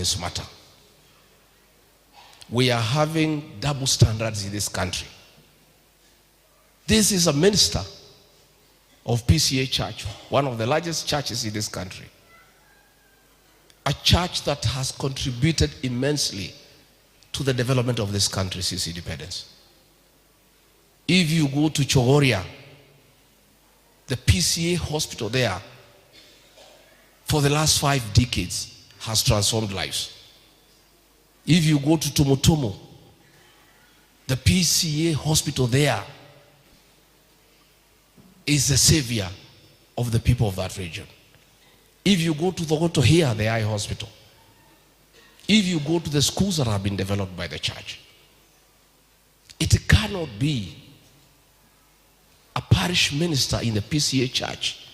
this matter. We are having double standards in this country. This is a minister of Pcea Church, one of the largest churches in this country. A church that has contributed immensely to the development of this country since independence. If you go to Chogoria, the Pcea hospital there, for the last 5 decades, has transformed lives. If you go to Tumutumu, the Pcea hospital there is the savior of the people of that region. If you go to Thogoto here, the eye hospital. If you go to the schools that have been developed by the church, it cannot be a parish minister in the Pcea church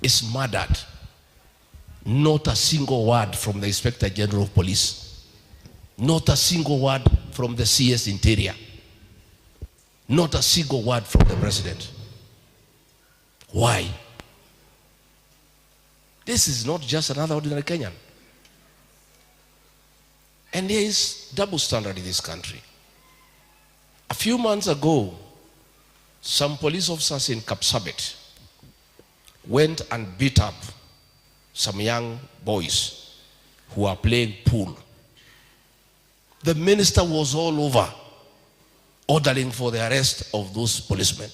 is murdered. Not a single word from the Inspector General of Police. Not a single word from the CS Interior. Not a single word from the President. Why? This is not just another ordinary Kenyan. And there is double standard in this country. A few months ago, some police officers in Kapsabet went and beat up some young boys who are playing pool. The minister was all over ordering for the arrest of those policemen.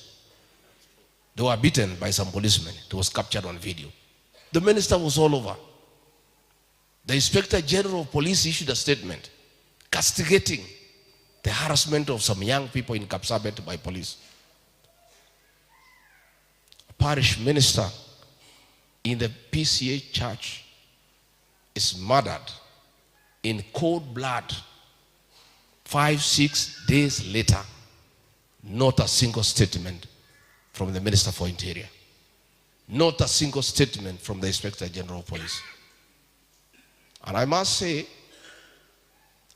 They were beaten by some policemen. It was captured on video. The minister was all over. The Inspector General of Police issued a statement castigating the harassment of some young people in Kapsabet by police. A parish minister in the Pcea church is murdered in cold blood 5-6 days later. Not a single statement from the Minister for Interior. Not a single statement from the Inspector General of Police. And I must say,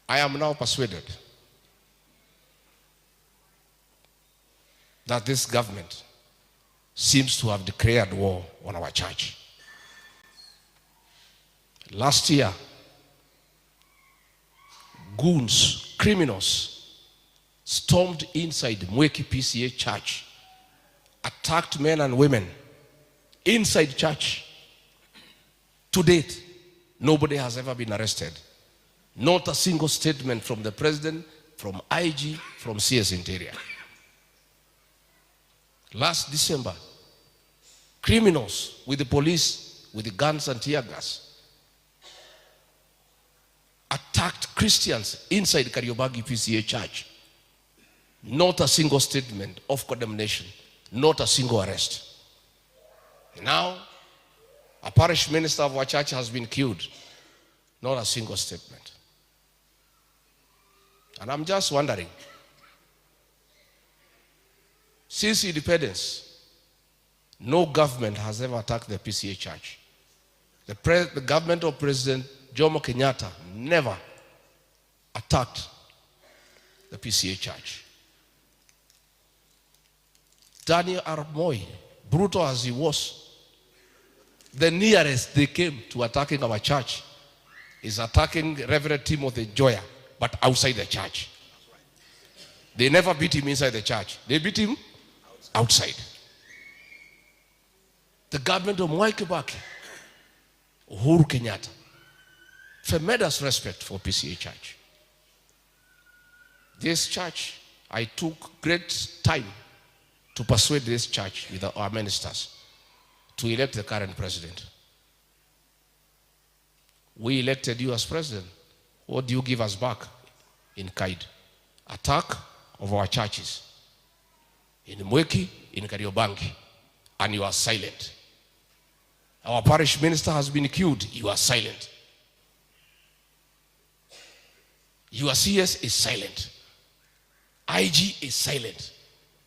I am now persuaded that this government seems to have declared war on our church. Last year, goons, criminals, stormed inside Mweki Pcea church, attacked men and women inside church. To date, nobody has ever been arrested. Not a single statement from the President, from IG, from CS Interior. Last December, criminals with the police, with the guns and tear gas, attacked Christians inside Kariobangi Pcea church. Not a single statement of condemnation. Not a single arrest. Now, a parish minister of our church has been killed. Not a single statement. And I'm just wondering, since independence, no government has ever attacked the Pcea church. The government of President Jomo Kenyatta never attacked the Pcea church. Daniel Arap Moi, brutal as he was, the nearest they came to attacking our church is attacking Reverend Timothy Joya, but outside the church. They never beat him inside the church. They beat him outside. The government of Mwai Kibaki, Uhuru Kenyatta, tremendous respect for Pcea church. This church, I took great time to persuade this church with our ministers to elect the current president. We elected you as president. What do you give us back in kind? Attack of our churches in Mweki, in Kariobangi, and you are silent. Our parish minister has been killed. You are silent. Your CS is silent. IG is silent.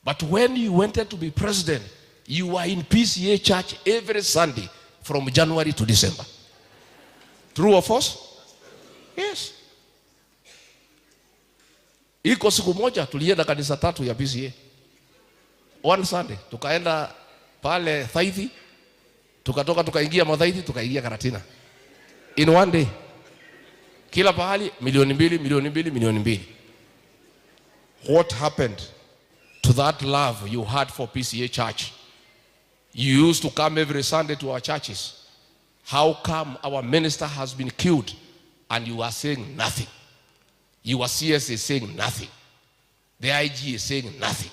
But when you wanted to be president, you were in Pcea church every Sunday from January to December. True or false? Yes. Iko siku moja tulienda kanisa 3 ya Pcea. One Sunday tukaenda pale Thaithi, tukatoka tukaingia Mathaithi, tukaingia Karatina. In one day. Kila pahali milioni mbili, milioni mbili, milioni mbili. What happened to that love you had for Pcea Church? You used to come every Sunday to our churches. How come our minister has been killed and you are saying nothing? Your CS is saying nothing. The IG is saying nothing.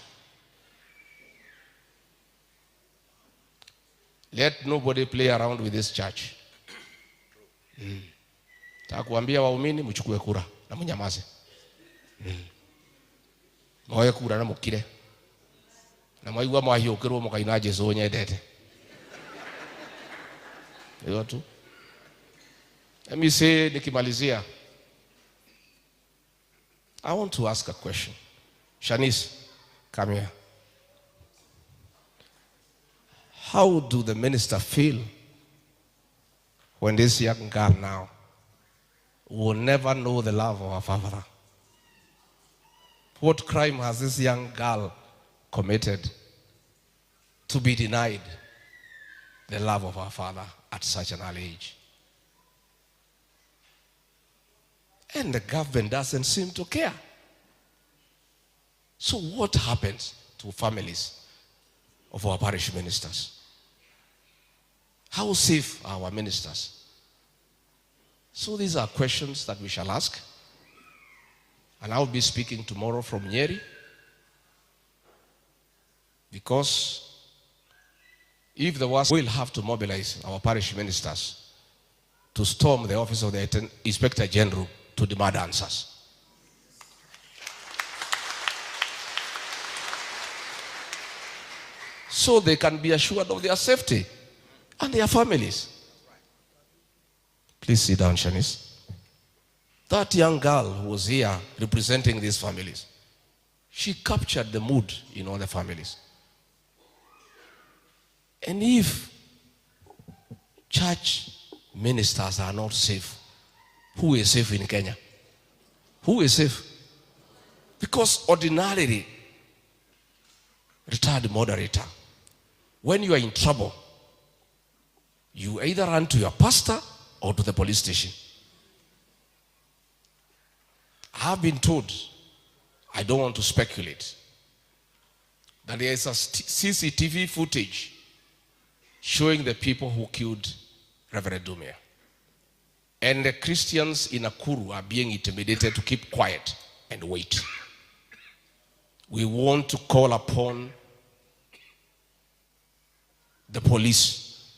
Let nobody play around with this church. Takuambia waumini mchukue kura na mnyamaze. Moyo kura na mukire. Na mwaigwa mwahiokirwo mukaina Jesu nyendete. Hiyo tu. Let me say nikimalizia. I want to ask a question. Shanice, come here. How do the minister feel when this young girl now will never know the love of her father? What crime has this young girl committed to be denied the love of her father at such an early age? And the government doesn't seem to care. So what happens to families of our parish ministers? How safe are our ministers? So these are questions that we shall ask. And I'll be speaking tomorrow from Nyeri. Because if the worst, we'll have to mobilize our parish ministers to storm the office of the Inspector General to demand answers. So they can be assured of their safety and their families. Please sit down, Shanice. That young girl who was here representing these families, she captured the mood in all the families. And if church ministers are not safe, who is safe in Kenya? Who is safe? Because ordinarily, retired moderator, when you are in trouble, you either run to your pastor or to the police station. I have been told, I don't want to speculate, that there is a CCTV footage showing the people who killed Reverend Dumia. And the Christians in Nakuru are being intimidated to keep quiet and wait. We want to call upon the police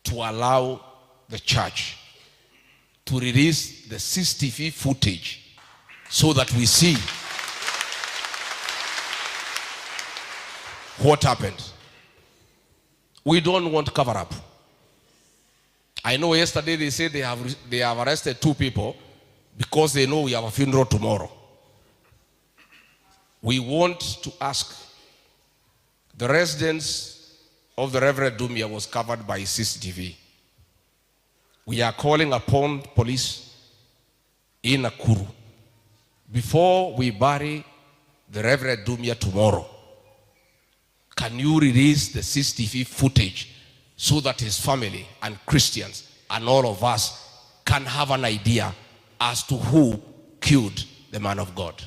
to allow the church to release the CCTV footage so that we see what happened. We don't want cover up. I know yesterday they said they have arrested 2 people because they know we have a funeral tomorrow. We want to ask, the residence of the Reverend Dumia was covered by CCTV. We are calling upon police in Nakuru, before we bury the Reverend Dumia tomorrow, can you release the CCTV footage so that his family and Christians and all of us can have an idea as to who killed the man of God?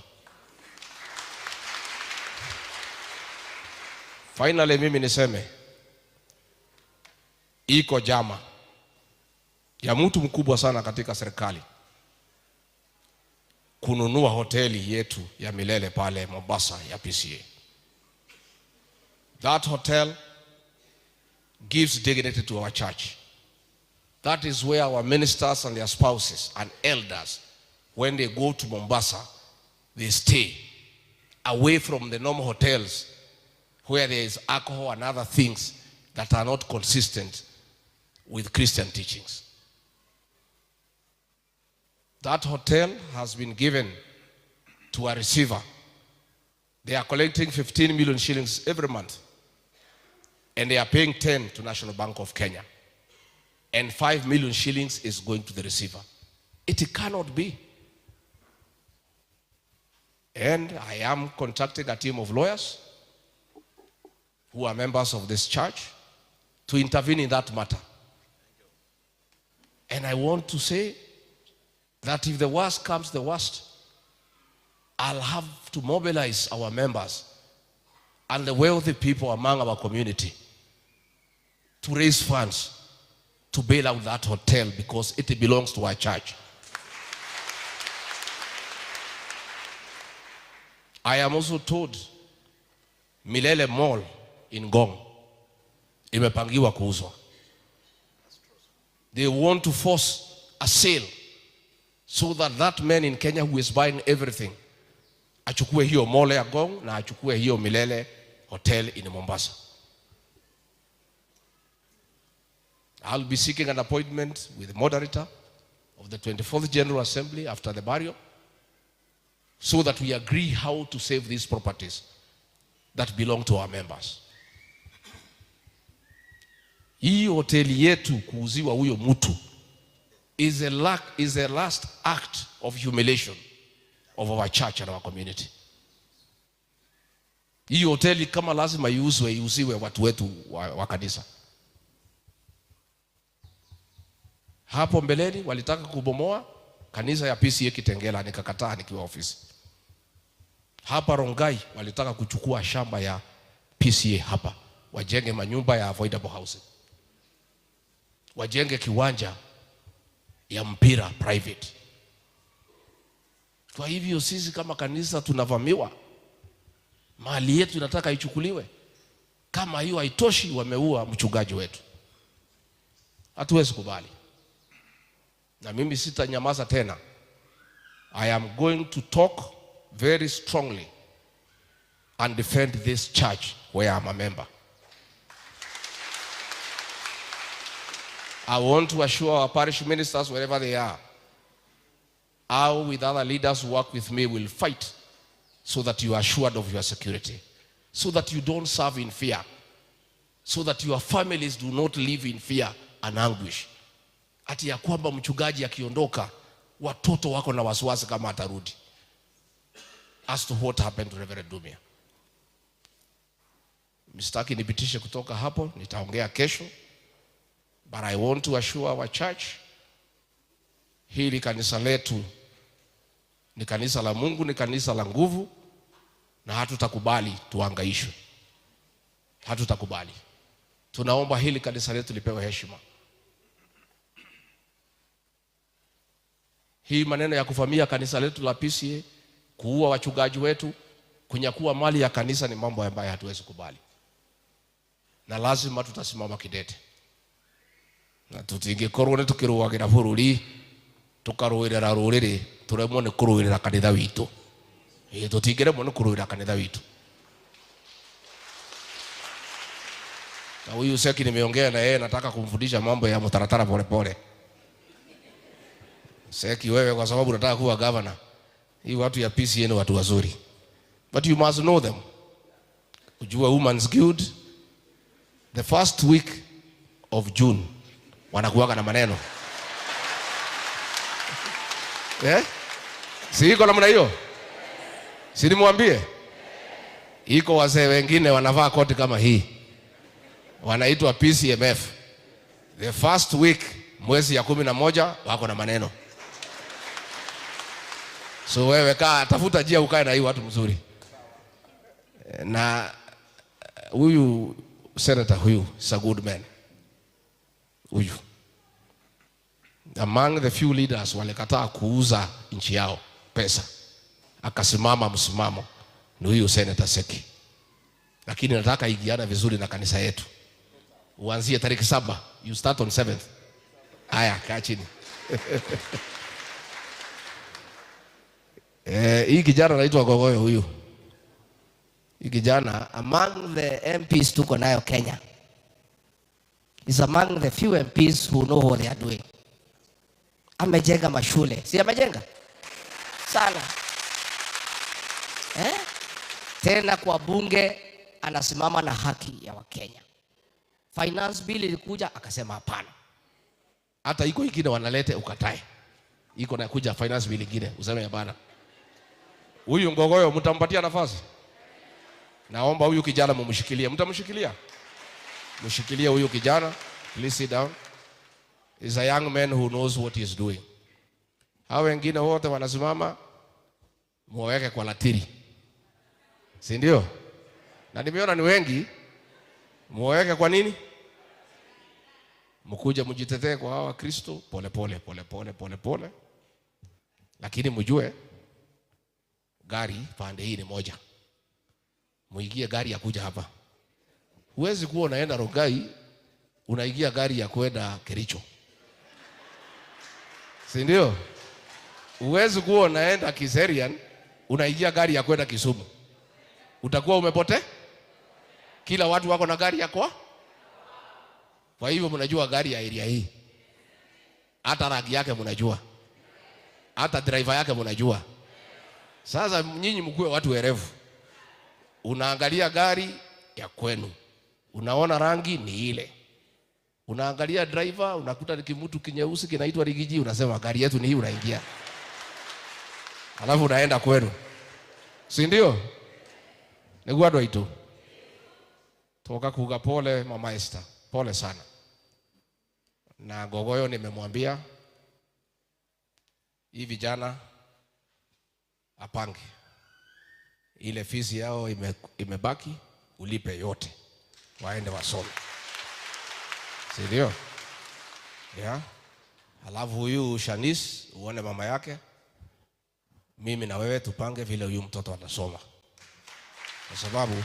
Finally, mimi niseme, iko jama ya mtu mkubwa sana katika serikali kununua hoteli yetu ya milele pale Mombasa ya Pcea. That hotel gives dignity to our church. That is where our ministers and their spouses and elders, when they go to Mombasa, they stay away from the normal hotels where there is alcohol and other things that are not consistent with Christian teachings. That hotel has been given to a receiver. They are collecting 15 million shillings every month. And they are paying 10 to National Bank of Kenya. And 5 million shillings is going to the receiver. It cannot be. And I am contacting a team of lawyers who are members of this church to intervene in that matter. And I want to say, that if the worst comes the worst, I'll have to mobilize our members and the wealthy people among our community to raise funds to bail out that hotel because it belongs to our church. I am also told Milele Mall in Ngong imepangiwa kuuzwa. They want to force a sale so that that man in Kenya who is buying everything achukue hiyo mall ya Ngong na achukue hiyo Milele Hotel in Mombasa. I'll be seeking an appointment with the moderator of the 24th General Assembly after the burial so that we agree how to save these properties that belong to our members. Hii hoteli yetu kuuziwa huyo mtu is a last act of humiliation of our church and our community. Hii hoteli kama lazima iuziwe watu wetu wa kanisa. Hapo mbeleni walitaka kubomoa kanisa ya Pcea Kitengela, nikakataa nikiwa ofisi. Hapa Rongai walitaka kuchukua shamba ya Pcea hapa, wajenge manyumba ya avoidable housing, wajenge kiwanja ya mpira private. Kwa hivyo sisi kama kanisa tunavamiwa, mali yetu inataka ichukuliwe. Kama hiyo haitoshi, wameua mchungaji wetu. Hatuwezi kubali. Na mimi sitanyamaza tena. I am going to talk very strongly and defend this church where I am a member. I want to assure our parish ministers wherever they are, I with other leaders who work with me will fight so that you are assured of your security, so that you don't serve in fear, so that your families do not live in fear and anguish. Ati ya kwamba mchungaji akiondoka watoto wako na wasiwasi kama atarudi. As to what happened to Reverend Dumia. Mistaki nipitishe kutoka hapo, nitaongea kesho. But I want to assure our church, hili kanisa letu ni kanisa la Mungu, ni kanisa la nguvu, na hatutakubali tuangaishwe. Hatutakubali. Tunaomba hili kanisa letu lipewe heshima. Hii maneno ya kuvamia kanisa letu la Pcea, kuua wachungaji wetu, kunyakua mali ya kanisa ni mambo ambayo hatuwezi kubali. Na lazima tutasimama kidete. Na tutingikorwo tukiruagira bururi, tukaruirira ruriri, turemwo ni kuruirira kanitha witu. Tutingiremwo ni kuruirira kanitha witu. Na huyu Seki nimeongea na yeye, nataka kumfundisha mambo ya mtaratara pole pole. Seki wewe, kwa sababu unataka kuwa governor, hii watu ya Pcea ni watu wazuri. But you must know them. Ujue Women's Guild, the first week of June wanakuwaga na maneno. Si iko namna hiyo? Si nimwambie? Iko wazee wengine wanavaa koti kama hii, wanaitwa PCMF. The first week mwezi ya 11 wako na maneno. So wewe tafuta njia ukae na hii watu mzuri. Na huyu senator huyu is a good man. Huyu among the few leaders walikataa kuuza nchi yao pesa, akasimama msimamo ni huyu Senator Seki. Lakini nataka igiana vizuri na kanisa yetu. Uanzie tarehe 7, you start on 7th. Haya, kaa chini. Hii kijana anaitwa Gogoyo huyu. Hii kijana among the MPs tuko nayo Kenya, is among the few MPs who know what they are doing. Amejenga mashule. Si amejenga? Sana. Tena kwa bunge anasimama na haki ya Wakenya. Finance bill ilikuja akasema hapana. Hata iko ingine wanalete ukatae. Iko na kuja finance bill ingine useme hapana. Huyu Ngogoyo mtampatia nafasi? Naomba huyu kijana mumshikilie. Mtamshikilia? Mshikilie huyu kijana. Please sit down. He's a young man who knows what he is doing. Hao wengine wote wanasimama, muweke kwa latiri, si ndio? Na nimeona ni wengi, muweke kwa nini? Mkuje mjitetee kwa hawa Kristo pole pole, lakini mjue gari pande hii ni moja. Muingie gari ya kuja hapa. Huwezi kuwa unaenda Rogai unaingia gari ya kwenda Kericho, si ndio? Huwezi kuwa unaenda Kiserian unaingia gari ya kwenda Kisumu. Utakuwa umepotea. Kila watu wako na gari yako. Kwa hivyo mnajua gari ya area hii. Hata rangi yake mnajua. Hata driver yake mnajua. Sasa nyinyi mkuwe watu werevu. Unaangalia gari ya kwenu. Unaona rangi ni ile. Unaangalia driver, unakuta ni kimutu kinyeusi kinaitwa Rigiji, unasema gari yetu ni hii, unaingia. Alafu unaenda kwenu. Si ndio? Ni gwadwa itu. Toka kuga pole Mama Esther. Pole sana. Na gogoyo nimemwambia hii vijana apange. Ile fees yao imebaki, ulipe yote. Waende wasome. Si ndio? Yeah. Alafu huyu Shanice uone mama yake. Mimi na wewe tupange vile huyu mtoto atasoma. Kwa sababu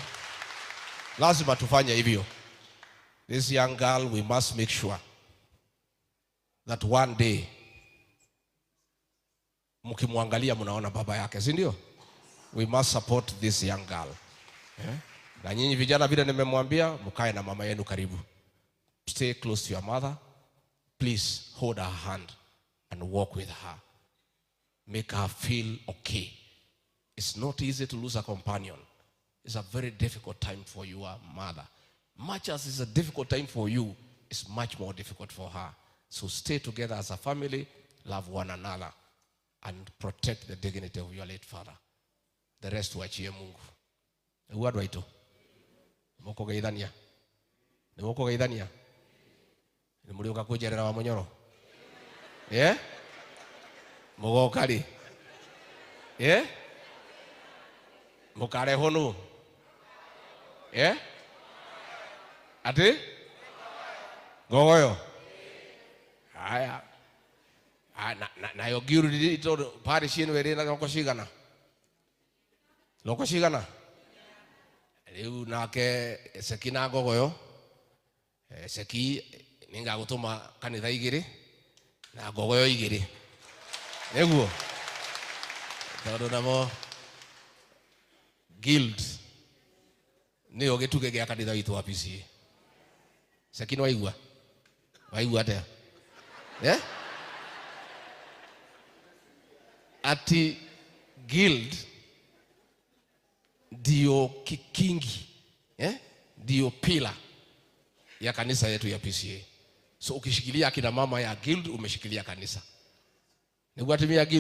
lazima tufanye hivyo. This young girl, we must make sure that one day mkimwangalia mnaona baba yake, si ndio? We must support this young girl. Yeah? Na nyinyi vijana vile nimemwambia, mkae na mama yenu karibu. Stay close to your mother. Please hold her hand and walk with her. Make her feel okay. It's not easy to lose a companion. It's a very difficult time for your mother. Much as it's a difficult time for you, it's much more difficult for her. So stay together as a family, love one another, and protect the dignity of your late father. The rest wachie Mungu. Uwadwa ito. Moko gaidhania. Ni moko gaidhania. Ni mulioka kujerera wa Monyoro. Yeah? Mogo kali. Yeah? Mokare honu. Yeah? Ati? Gogoyo. Haya. Na yogiru ito pari shinu were na lokoshigana. Lokoshigana. Liu nake sekina gogoyo. Seki ninga gutuma kanitha igiri na gogoyo igiri. Neguo. Todo namo guild. Ni ogetuke gya kanitha witu wa Pcea. Sekino waigua. Waigua ate. Eh? Ati guild dio kikingi, dio pila ya kanisa yetu ya Pcea. So ukishikilia akina mama ya guild umeshikilia kanisa. Ni guatimia guild.